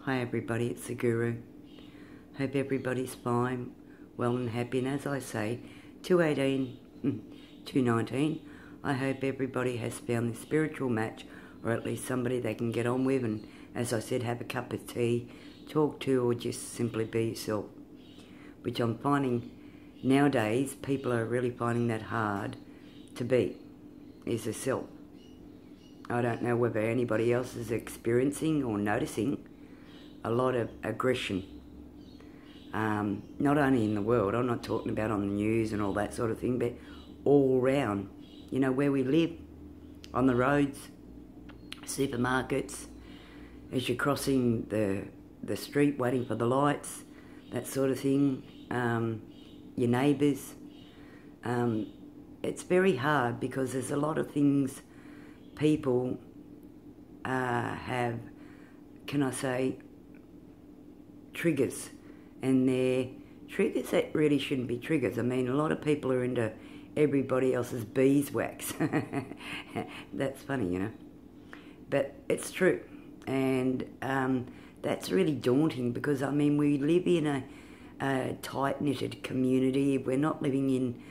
Hi everybody, it's the Guru. Hope everybody's fine, well and happy, and as I say, 219, I hope everybody has found the spiritual match, or at least somebody they can get on with, and as I said, have a cup of tea, talk to, or just simply be yourself. Which I'm finding nowadays, people are really finding that hard to be, is a self. I don't know whether anybody else is experiencing or noticing a lot of aggression, not only in the world, I'm not talking about on the news and all that sort of thing, but all around, you know, where we live, on the roads, supermarkets, as you're crossing the street waiting for the lights, that sort of thing, your neighbours. It's very hard because there's a lot of things people have, can I say, triggers, and they're triggers that really shouldn't be triggers. I mean, a lot of people are into everybody else's beeswax. That's funny, you know, but it's true, and that's really daunting because, I mean, we live in a tight-knitted community. We're not living in,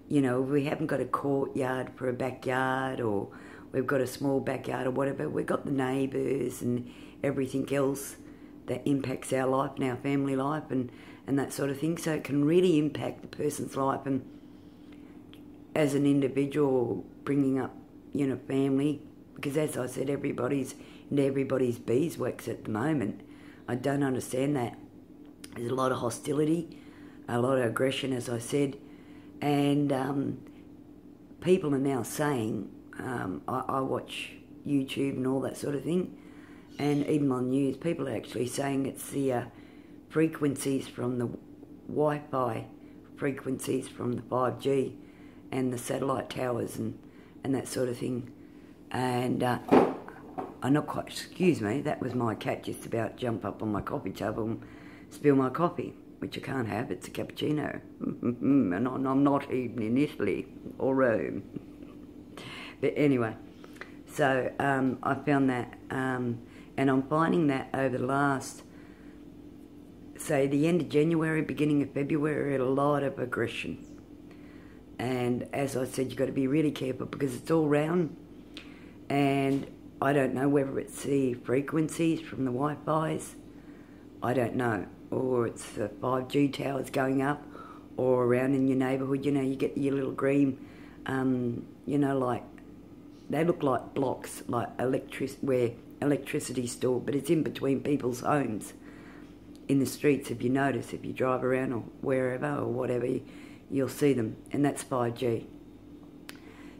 you know, we haven't got a courtyard for a backyard, or we've got a small backyard or whatever. We've got the neighbours and everything else that impacts our life and our family life and that sort of thing. So it can really impact the person's life, and as an individual bringing up, you know, family, because as I said, everybody's into everybody's beeswax at the moment. I don't understand that. There's a lot of hostility, a lot of aggression, as I said, and people are now saying, I watch YouTube and all that sort of thing, and even on news, people are actually saying it's the frequencies from the Wi-Fi, frequencies from the 5G and the satellite towers and that sort of thing. And I'm not quite, excuse me, that was my cat just about to jump up on my coffee table and spill my coffee, which I can't have. It's a cappuccino. And I'm not even in Italy or Rome. But anyway, so I found that, and I'm finding that over the last, say, the end of January, beginning of February, a lot of aggression. And as I said, you've got to be really careful because it's all round. And I don't know whether it's the frequencies from the Wi-Fi's, I don't know, or it's the 5G towers going up, or around in your neighbourhood, you know, you get your little green, you know, like, they look like blocks, like where electricity's stored, but it's in between people's homes, in the streets. If you notice, if you drive around or wherever or whatever, you'll see them, and that's 5G.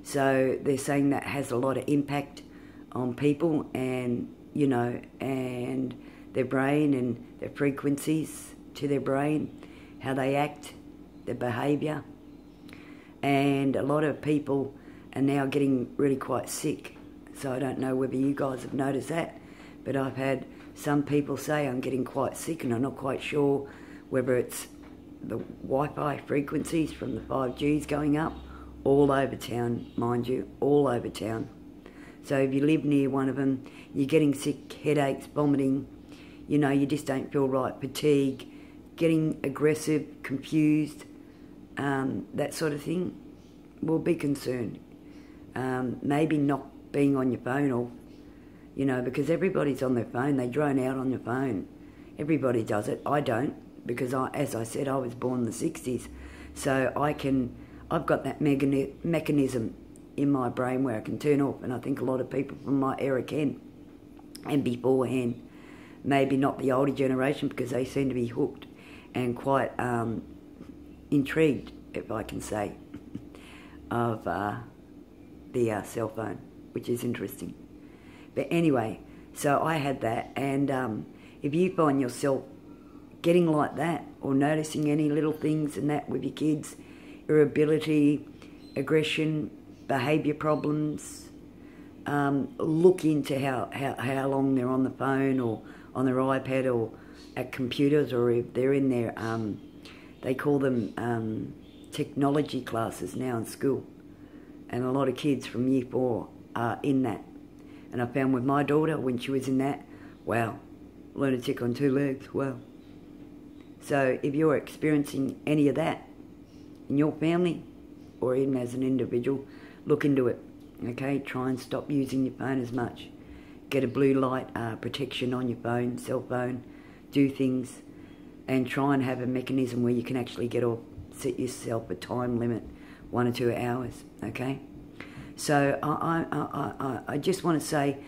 So they're saying that has a lot of impact on people, and, you know, and their brain and their frequencies to their brain, how they act, their behaviour. And a lot of people are now getting really quite sick. So I don't know whether you guys have noticed that, but I've had some people say I'm getting quite sick, and I'm not quite sure whether it's the Wi-Fi frequencies from the 5Gs going up all over town, mind you, all over town. So if you live near one of them, you're getting sick, headaches, vomiting, you know, you just don't feel right, fatigue, getting aggressive, confused, that sort of thing. Well, be concerned. Maybe not being on your phone, or, you know, because everybody's on their phone, they drone out on their phone. Everybody does it. I don't, because as I said, I was born in the 60s, so I've got that mechanism in my brain where I can turn off, and I think a lot of people from my era can, and beforehand. Maybe not the older generation, because they seem to be hooked and quite intrigued, if I can say, of the cell phone, which is interesting. But anyway, so I had that, and if you find yourself getting like that, or noticing any little things and that with your kids, irritability, aggression, behaviour problems, look into how long they're on the phone or on their iPad or at computers, or if they're in their, they call them technology classes now in school. And a lot of kids from year 4 are in that. And I found with my daughter, when she was in that, wow, lunatic on 2 legs. Wow. So if you're experiencing any of that in your family or even as an individual, look into it. Okay, try and stop using your phone as much. Get a blue light protection on your phone, cell phone. Do things and try and have a mechanism where you can actually get off. Set yourself a time limit, 1 or 2 hours. Okay. So I just want to say,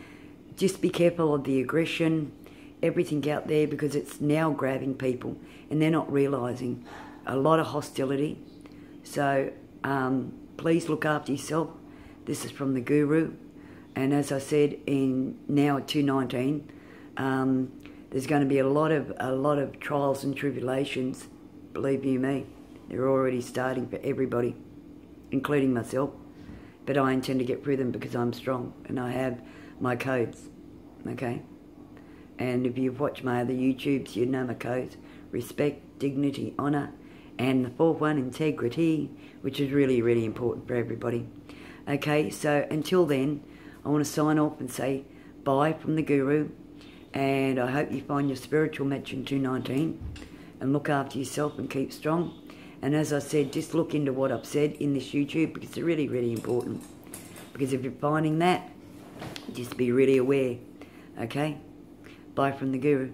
just be careful of the aggression, everything out there, because it's now grabbing people and they're not realising a lot of hostility. So please look after yourself. This is from the Guru, and as I said, in now at 219, there's going to be a lot of trials and tribulations. Believe you me, they're already starting for everybody, including myself. But I intend to get through them because I'm strong and I have my codes. Okay. And if you've watched my other YouTubes, you know my codes: respect, dignity, honour, and the 4th one, integrity, which is really, really important for everybody. Okay, so until then, I want to sign off and say bye from the Guru, and I hope you find your spiritual match in 219, and look after yourself and keep strong. And as I said, just look into what I've said in this YouTube, because it's really, really important. Because if you're finding that, just be really aware. Okay? Bye from the Guru.